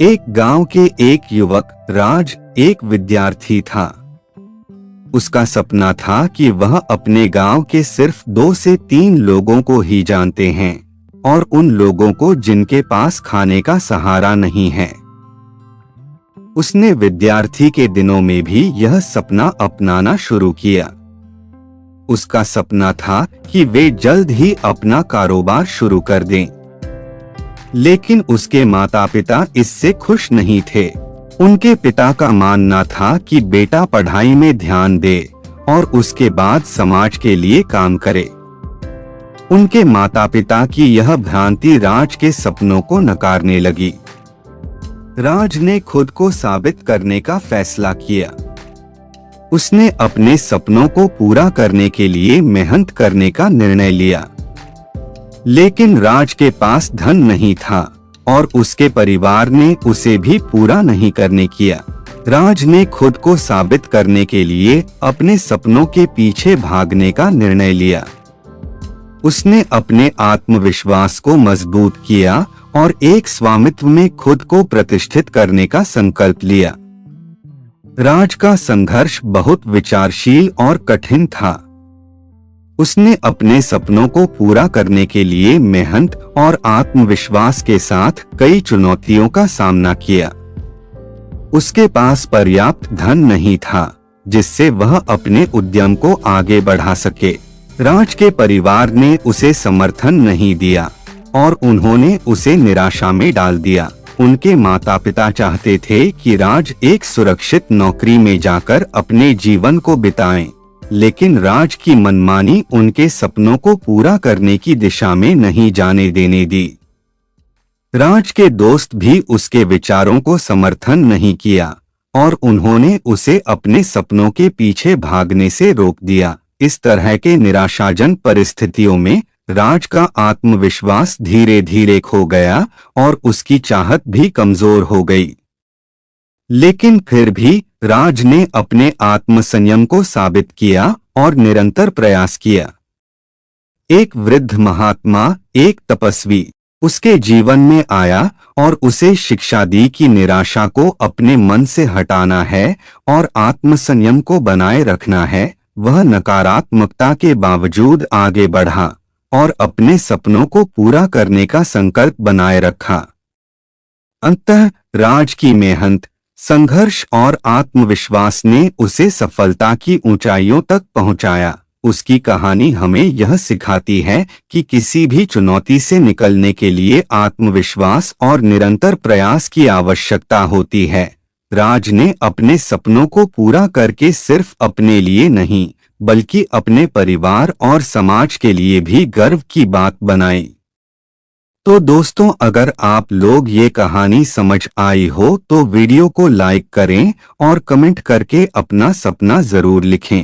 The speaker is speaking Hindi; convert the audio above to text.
एक गांव के एक युवक राज एक विद्यार्थी था। उसका सपना था कि वह अपने गांव के सिर्फ 2 से 3 लोगों को ही जानते हैं और उन लोगों को जिनके पास खाने का सहारा नहीं है। उसने विद्यार्थी के दिनों में भी यह सपना अपनाना शुरू किया। उसका सपना था कि वे जल्द ही अपना कारोबार शुरू कर दें। लेकिन उसके माता पिता इससे खुश नहीं थे। उनके पिता का मानना था कि बेटा पढ़ाई में ध्यान दे और उसके बाद समाज के लिए काम करे। उनके माता पिता की यह भ्रांति राज के सपनों को नकारने लगी। राज ने खुद को साबित करने का फैसला किया। उसने अपने सपनों को पूरा करने के लिए मेहनत करने का निर्णय लिया। लेकिन राज के पास धन नहीं था और उसके परिवार ने उसे भी पूरा नहीं करने किया। राज ने खुद को साबित करने के लिए अपने सपनों के पीछे भागने का निर्णय लिया। उसने अपने आत्मविश्वास को मजबूत किया और एक स्वामित्व में खुद को प्रतिष्ठित करने का संकल्प लिया। राज का संघर्ष बहुत विचारशील और कठिन था। उसने अपने सपनों को पूरा करने के लिए मेहनत और आत्मविश्वास के साथ कई चुनौतियों का सामना किया। उसके पास पर्याप्त धन नहीं था जिससे वह अपने उद्यम को आगे बढ़ा सके। राज के परिवार ने उसे समर्थन नहीं दिया और उन्होंने उसे निराशा में डाल दिया। उनके माता पिता चाहते थे कि राज एक सुरक्षित नौकरी में जाकर अपने जीवन को बिताएं, लेकिन राज की मनमानी उनके सपनों को पूरा करने की दिशा में नहीं जाने देने दी। राज के दोस्त भी उसके विचारों को समर्थन नहीं किया और उन्होंने उसे अपने सपनों के पीछे भागने से रोक दिया। इस तरह के निराशाजनक परिस्थितियों में राज का आत्मविश्वास धीरे धीरे खो गया और उसकी चाहत भी कमजोर हो गई। लेकिन फिर भी राज ने अपने आत्मसंयम को साबित किया और निरंतर प्रयास किया। एक वृद्ध महात्मा, एक तपस्वी, उसके जीवन में आया और उसे शिक्षा दी कि निराशा को अपने मन से हटाना है और आत्मसंयम को बनाए रखना है। वह नकारात्मकता के बावजूद आगे बढ़ा और अपने सपनों को पूरा करने का संकल्प बनाए रखा। अंततः राज की मेहनत, संघर्ष और आत्मविश्वास ने उसे सफलता की ऊंचाइयों तक पहुंचाया। उसकी कहानी हमें यह सिखाती है कि किसी भी चुनौती से निकलने के लिए आत्मविश्वास और निरंतर प्रयास की आवश्यकता होती है। राज ने अपने सपनों को पूरा करके सिर्फ अपने लिए नहीं बल्कि अपने परिवार और समाज के लिए भी गर्व की बात बनाई। तो दोस्तों, अगर आप लोग ये कहानी समझ आई हो तो वीडियो को लाइक करें और कमेंट करके अपना सपना जरूर लिखें।